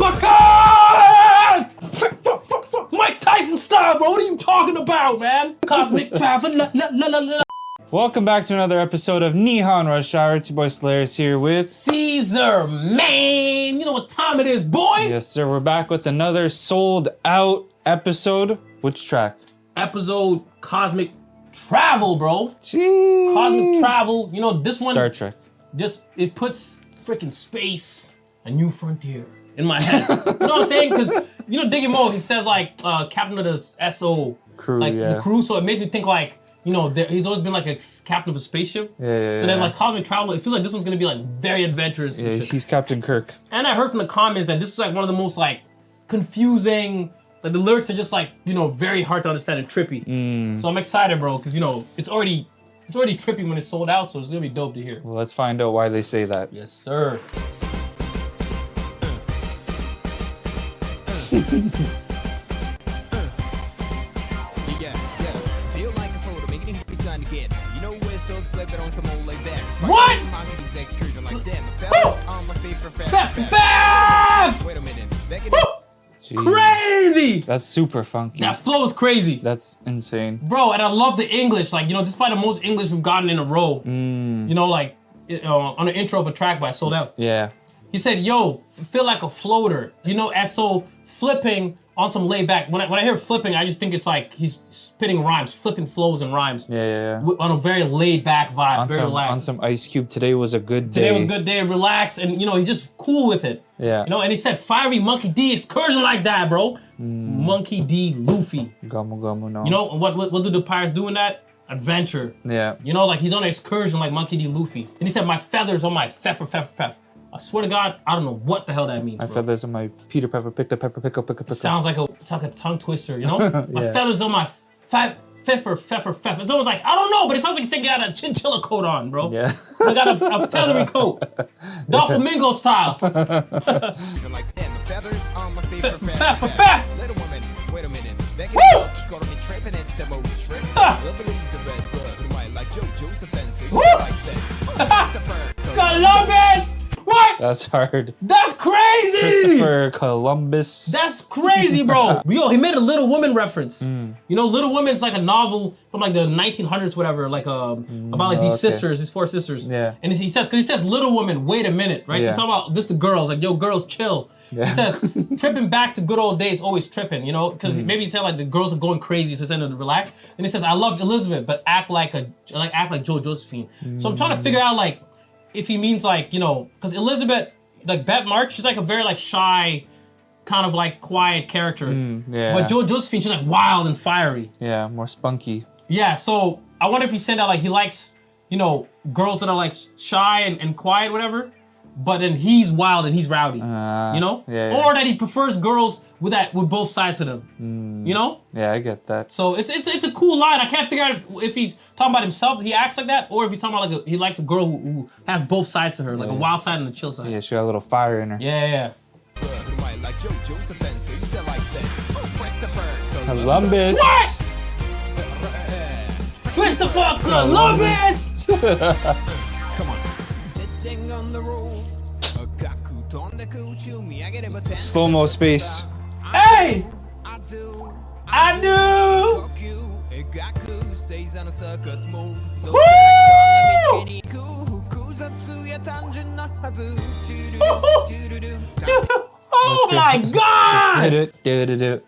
motherfucker! Mike Tyson style, bro. What are you talking about, man? Cosmic travel. La, la, la, la, la. Welcome back to another episode of Nihon Rush Hour. It's your boy Slayers here with Caesar, man. You know what time it is, boy? Yes, sir. We're back with another sold out episode. Which track? Episode Cosmic Travel, bro. Jeez. Cosmic Travel. You know, this one. Star Trek. Just, it puts freaking space, a new frontier in my head. You know what I'm saying? Because, you know, Diggy-MO, he says like captain of the SO. Crew, like yeah. the crew. So it makes me think like, you know, he's always been like a captain of a spaceship. Yeah. So then like Cosmic Travel, it feels like this one's gonna be like very adventurous. Yeah, he's Captain Kirk. And I heard from the comments that this is like one of the most like confusing, like the lyrics are just like, you know, very hard to understand and trippy. So I'm excited, bro, because you know, it's already trippy when it's sold out, so it's gonna be dope to hear. Well, let's find out why they say that. Yes, sir. What? Wait a minute. Crazy! That's super funky. That flow is crazy. That's insane. Bro, and I love the English. Like, you know, this is probably the most English we've gotten in a row. You know, like, on the intro of a track by Sold Out. Yeah. He said, yo, feel like a floater. You know, SO flipping on some laid back. When I hear flipping, I just think it's like he's spitting rhymes, flipping flows and rhymes. Yeah. On a very laid back vibe, very relaxed. On some Ice Cube, today was a good day. Today was a good day, relax, and you know, he's just cool with it. Yeah. You know, and he said, fiery Monkey D excursion like that, bro. Monkey D Luffy. Gamu, no. You know, what do the pirates do in that? Adventure. Yeah. You know, like he's on an excursion like Monkey D Luffy. And he said, my feathers on my feff. I swear to God, I don't know what the hell that means, My bro. feathers on my Peter Pepper, picked a pepper, pickle. Sounds like it's like a tongue twister, you know? Yeah. My feathers on my feff. It's almost like, I don't know, but it sounds like he's got a chinchilla coat on, bro. Yeah. I got a feathery coat. Doflamingo style. Like them, feathers on my favorite Feff. Little woman, wait a minute. Woo! Gonna be tripping, it's the mode trip. Ah. Elizabeth, who might like Joseph and so Woo! like this. Columbus! What? That's hard. That's crazy! Christopher Columbus. That's crazy, bro. Yo, he made a Little Woman reference. You know, Little Woman's like a novel from like the 1900s, whatever, like about like these sisters, these four sisters. Yeah. And he says Little Woman, wait a minute, right? So Yeah. he's talking about this to girls, like, yo, girls, chill. Yeah. He says, tripping back to good old days, always tripping, you know? Because maybe he said like the girls are going crazy, so he's saying to relax. And he says, I love Elizabeth, but act like Josephine. So I'm trying to figure out like, if he means like, you know, because Elizabeth, like Bette Mark, she's like a very like shy, kind of like quiet character. Yeah. But Josephine, she's like wild and fiery. Yeah, more spunky. Yeah, so I wonder if he said that like he likes, you know, girls that are like shy and quiet, whatever. But then he's wild and he's rowdy, you know? Yeah. Or that he prefers girls with both sides of them, you know? Yeah, I get that. So it's a cool line. I can't figure out if he's talking about himself, he acts like that, or if he's talking about like he likes a girl who has both sides to her, like a wild side and a chill side. Yeah, she got a little fire in her. Yeah. Who might like Joseph and so you said like this. Christopher Columbus. What? Christopher Columbus! Come on. Sitting on the roof. Slow-mo space. Hey! I do. Oh my God! Do.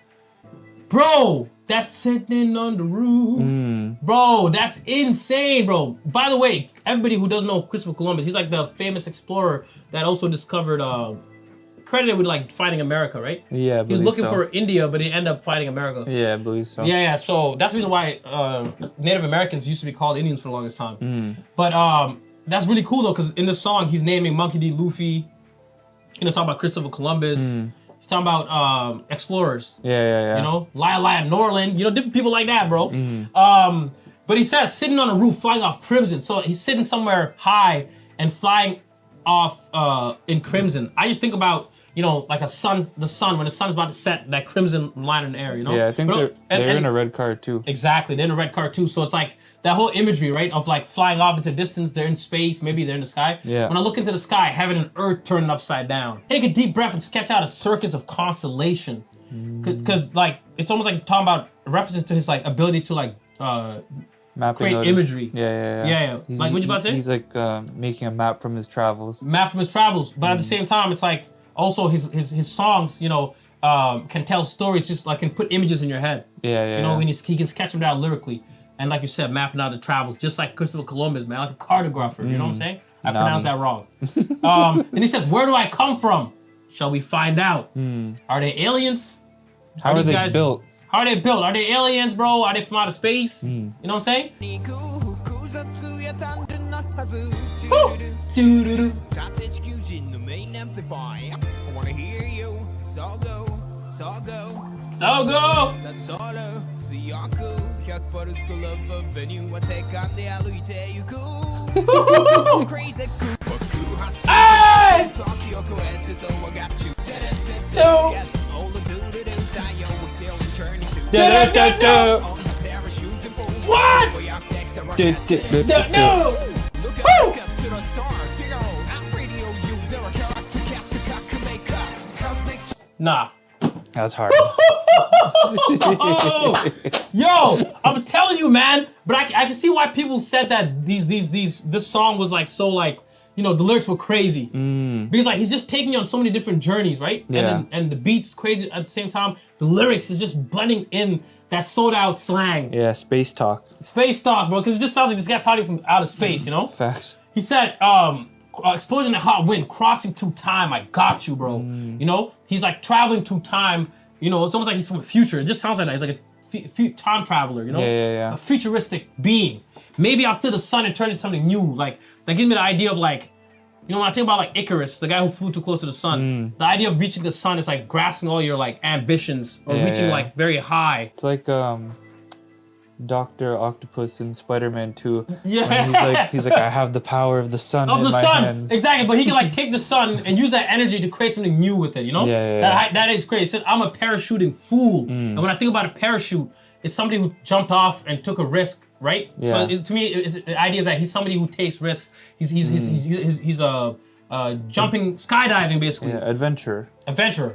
Bro, that's sitting on the roof. Bro, that's insane, bro. By the way, everybody who doesn't know Christopher Columbus, he's like the famous explorer that also discovered, credited with like finding America, right? Yeah, I He was believe looking so. for India, but he ended up finding America. Yeah, I believe so. Yeah, so that's the reason why Native Americans used to be called Indians for the longest time. But that's really cool though, because in the song, he's naming Monkey D. Luffy. You know, talking about Christopher Columbus. He's talking about explorers. Yeah. You know, Lyle Norland. You know, different people like that, bro. But he says sitting on a roof, flying off crimson. So he's sitting somewhere high and flying off in crimson. I just think about, you know, like the sun when the sun's about to set, that crimson line in the air, you know. Yeah, I think they're in a red car too. Exactly, they're in a red car too. So it's like that whole imagery, right, of like flying off into distance. They're in space, maybe they're in the sky. Yeah. When I look into the sky, heaven and earth turning upside down. Take a deep breath and sketch out a circus of constellation. Because like it's almost like he's talking about references to his like ability to like Mapping create imagery. Yeah. Like what you about to say? He's like making a map from his travels. But at the same time, it's like also his songs, you know, can tell stories, just like can put images in your head. Yeah. You know, and he can sketch them down lyrically. And like you said, mapping out the travels, just like Christopher Columbus, man, like a cartographer. You know what I'm saying? I pronounced that wrong. And he says, "Where do I come from? Shall we find out? Are they aliens? How are they built? How are they built? Are they aliens, bro? Are they from outer space? You know what I'm saying?" Woo! So go! Hey! What? No! Woo! Nah. That's hard. Yo, I'm telling you, man. But I can see why people said that this song was like so like, you know, the lyrics were crazy. Because like he's just taking you on so many different journeys, right? Yeah. And the beats crazy at the same time. The lyrics is just blending in that sold out slang. Yeah, space talk. Space talk, bro. Because it just sounds like this guy talking from outer space, you know? Facts. He said, explosion and hot wind, crossing through time, I got you, bro. You know? He's like traveling through time. You know, it's almost like he's from the future. It just sounds like that. He's like a time traveler, you know? Yeah. A futuristic being. Maybe I'll steal the sun and turn it into something new. Like, that gives me the idea of like, you know, when I think about like Icarus, the guy who flew too close to the sun, the idea of reaching the sun is like grasping all your like ambitions or reaching like very high. It's like Dr. Octopus in Spider-Man 2. Yeah. When he's like, I have the power of the sun in my hands. Exactly, but he can like take the sun and use that energy to create something new with it, you know? That is crazy. He said, I'm a parachuting fool. And when I think about a parachute, it's somebody who jumped off and took a risk, right? Yeah. So to me, the idea is that he's somebody who takes risks. He's jumping, skydiving basically. Yeah, adventure,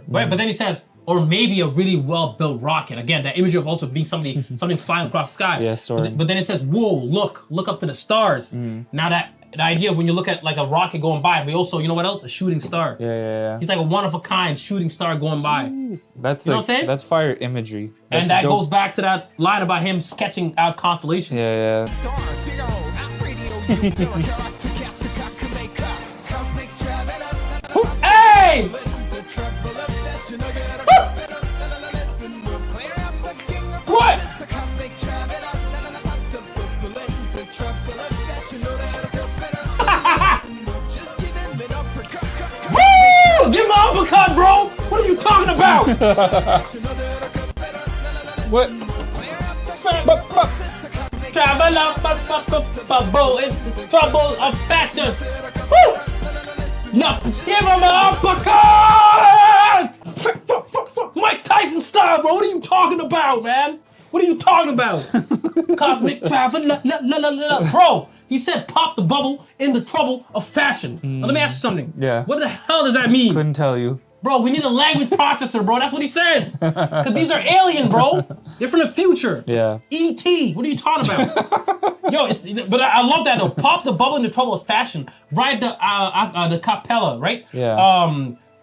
right? But then he says, or maybe a really well-built rocket. Again, that imagery of also being something flying across the sky. Yeah, sorry. But then it says, whoa, look up to the stars. Now that the idea of when you look at like a rocket going by, but also, you know what else? A shooting star. Yeah. He's like a one-of-a-kind shooting star going by. That's you know what I'm saying? That's fire imagery. That's and that dope. goes back to that line about him sketching out constellations. Yeah. Hey! What? Woo! Give him an uppercut, bro! What are you talking about? What? Travel up, bubble in trouble of fashion. Woo! No, give him an uppercut! Mike Tyson style, bro. What are you talking about, man? What are you talking about? Cosmic travel, bro. He said, "Pop the bubble in the trouble of fashion." Now, let me ask you something. Yeah. What the hell does that mean? Couldn't tell you. Bro, we need a language processor, bro. That's what he says. Because these are alien, bro. They're from the future. Yeah. E.T. What are you talking about? Yo, but I love that though. Pop the bubble in the trouble of fashion. Ride the capella, right? Yeah.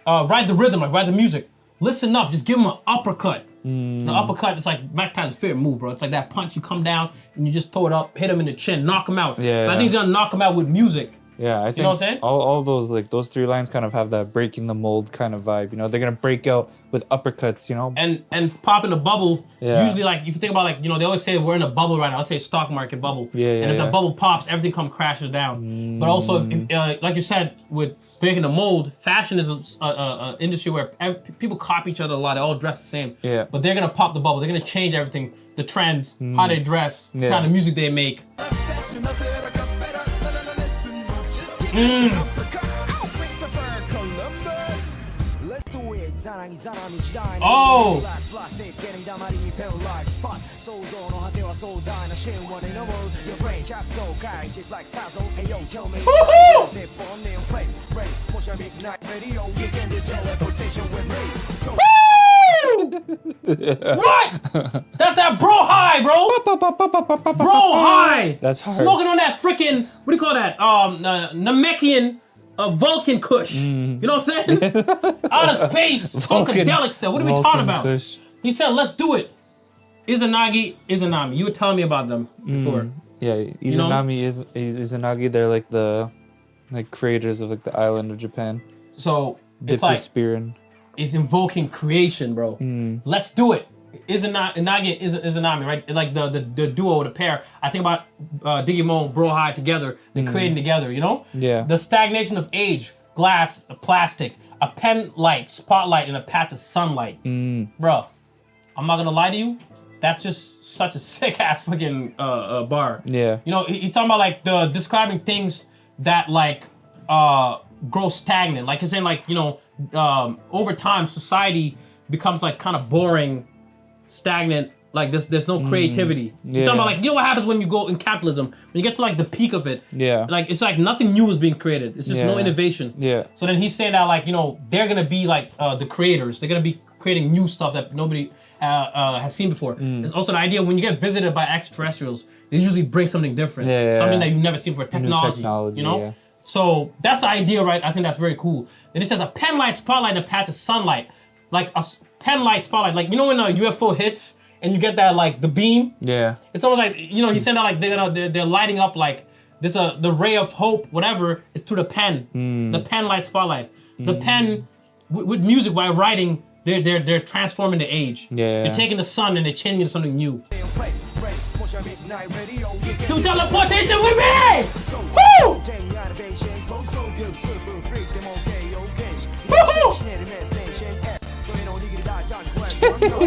Ride the rhythm, like ride the music. Listen up. Just give him an uppercut. An uppercut is like Mike Tyson's favorite move, bro. It's like that punch. You come down and you just throw it up, hit him in the chin, knock him out. Yeah. But I think he's gonna knock him out with music. Yeah, I think you know what I'm saying? all those like those three lines kind of have that breaking the mold kind of vibe. You know, they're gonna break out with uppercuts. You know, and popping the bubble. Yeah. Usually, like if you think about like they always say we're in a bubble right now. Let's say stock market bubble. Yeah. And if the bubble pops, everything crashes down. But also, if, like you said, with breaking the mold, fashion is a industry where people copy each other a lot. They all dress the same. Yeah. But they're gonna pop the bubble. They're gonna change everything, the trends, how they dress, the kind of music they make. Oh! What? That's that bro.hi, bro. Bro.hi. That's hard. Smoking on that freaking, what do you call that? Namekian Vulcan Kush. You know what I'm saying? Out of space, Funkadelic stuff. What are we talking about? Kush. He said, let's do it. Izanagi, Izanami. You were telling me about them before. Yeah, Izanagi, they're like the creators of like the island of Japan. So Dip it's like, spear in. it's invoking creation, bro. Let's do it. Izanagi, Izanami, right? Like the duo, the pair. I think about Diggy-MO and bro.hi together. They're creating together, you know? Yeah. The stagnation of age, glass, plastic, a pen light, spotlight, and a patch of sunlight. Bro, I'm not gonna lie to you. That's just such a sick ass fucking bar. Yeah. You know, he's talking about like describing things that like grow stagnant. Like he's saying like, you know, over time society becomes like kind of boring, stagnant, like there's no creativity. He's talking about like, you know what happens when you go in capitalism, when you get to like the peak of it, like it's like nothing new is being created. It's just no innovation. Yeah. So then he's saying that like, you know, they're gonna be like the creators. They're gonna be creating new stuff that nobody has seen before. There's also the idea when you get visited by extraterrestrials, they usually bring something different, something that you've never seen before, technology, you know? Yeah. So that's the idea, right? I think that's very cool. Then it says a pen light, spotlight, and a patch of sunlight. Like a pen light, spotlight. Like, you know when a UFO hits and you get that, like, the beam? Yeah. It's almost like, you know, he said that, like, they're lighting up, like, this the ray of hope, whatever, is through the pen. The pen light, spotlight. The pen, with music, by writing, they're transforming the age. Yeah. They're taking the sun and they're changing it to something new. Do teleportation with me! Woo!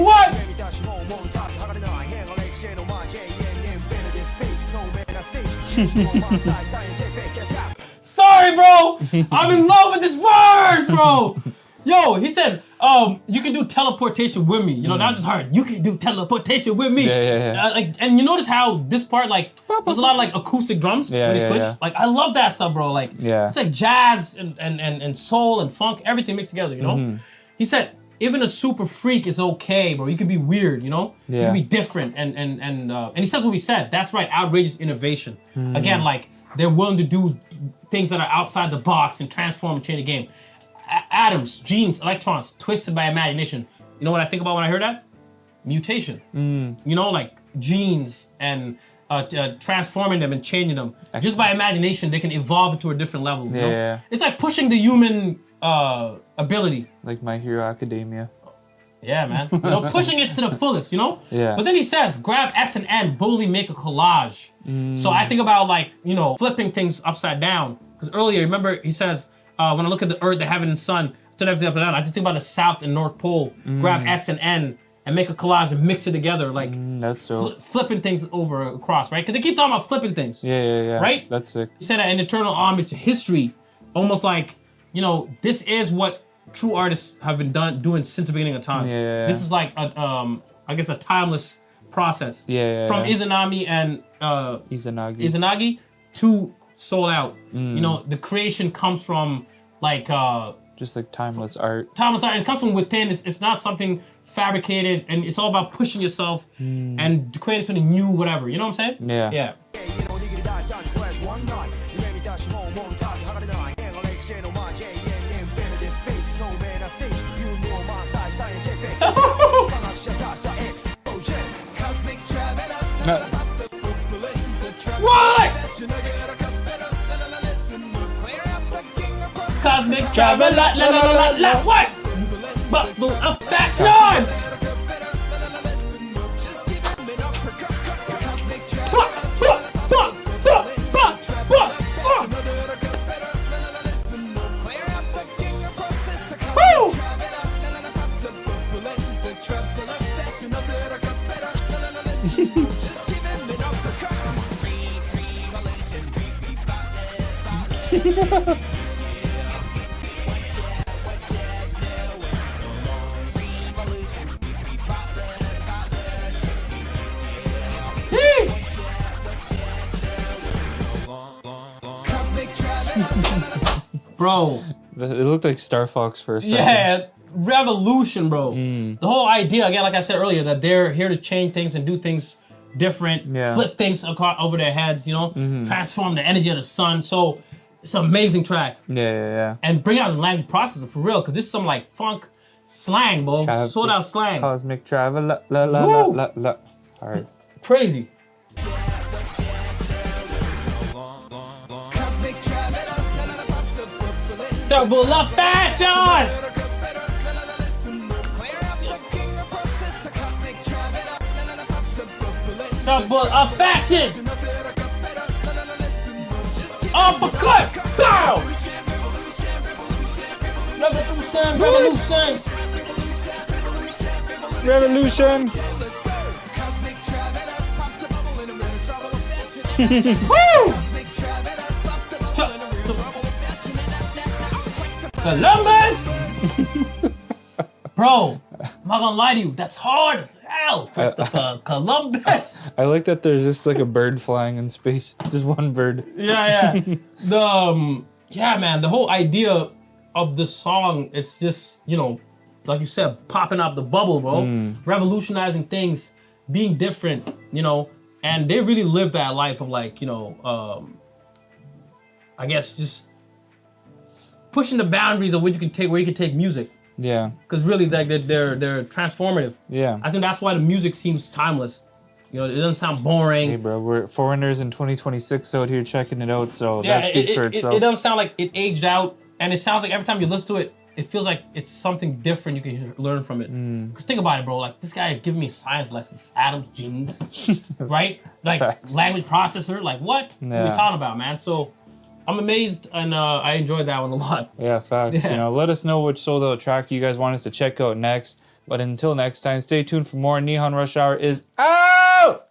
What? Sorry, bro. I'm in love with this verse, bro. Yo, he said, you can do teleportation with me. You know, not just her. You can do teleportation with me. Yeah. Like, and you notice how this part, like, there's a lot of like acoustic drums when they switch. Yeah. Like, I love that stuff, bro. Like, it's like jazz and soul and funk, everything mixed together. You know. He said, even a super freak is okay, bro. You can be weird, you know. You can be different, and he says what we said. That's right, outrageous innovation. Again, like they're willing to do things that are outside the box and transform and change the game. Atoms, genes, electrons, twisted by imagination. You know what I think about when I hear that? Mutation. You know, like genes and transforming them and changing them. Just by imagination, they can evolve to a different level. You know? It's like pushing the human ability. Like My Hero Academia. Yeah, man. You know, pushing it to the fullest, you know? Yeah. But then he says, grab S and N, boldly make a collage. So I think about like, you know, flipping things upside down. Because earlier, remember, he says, when I look at the earth, the heaven and sun, turn everything upside down, I just think about the South and North Pole. Grab S and N and make a collage and mix it together. Like, that's dope. Flipping things over across, right? Because they keep talking about flipping things. Yeah. Right? That's sick. He said that an eternal homage to history, almost like, you know, this is what true artists have been doing since the beginning of time. This is like I guess a timeless process. From Izanami and Izanagi to Sold Out. You know, the creation comes from like just like timeless art. Timeless art. It comes from within. It's not something fabricated, and it's all about pushing yourself and creating something new, whatever. You know what I'm saying? Yeah. What? Cosmic travel, what? Bubble of fashion. bro. It looked like Star Fox for a second. Yeah, revolution, bro. The whole idea, again, like I said earlier, that they're here to change things and do things different, flip things over their heads, you know, transform the energy of the sun. So it's an amazing track. Yeah. And bring out the language processor for real, because this is some like funk slang, bro. Sort out slang. Cosmic travel, la la la la la la. All right. Crazy. Double up fashion! Double up fashion! Uppercut! Bow! Revolution! Woo! Columbus! Bro, I'm not gonna lie to you, that's hard as hell, Christopher Columbus. I like that there's just like a bird flying in space. Just one bird. Yeah. Yeah, man, the whole idea of the song is just, you know, like you said, popping out the bubble, bro. Revolutionizing things, being different, you know, and they really live that life of like, you know, I guess just pushing the boundaries of what you can take, where you can take music. Yeah. Because really, like they're transformative. Yeah. I think that's why the music seems timeless. You know, it doesn't sound boring. Hey, bro, we're foreigners in 2026 out here checking it out, so that speaks for itself. It doesn't sound like it aged out, and it sounds like every time you listen to it, it feels like it's something different you can learn from it. Because think about it, bro. Like, this guy is giving me science lessons, atoms, genes, right? Like, Facts. language processor. Like, what? What are we talking about, man? So, I'm amazed, and I enjoyed that one a lot. Yeah, facts. Yeah. You know, let us know which sold out track you guys want us to check out next. But until next time, stay tuned for more. Nihon Rush Hour is out!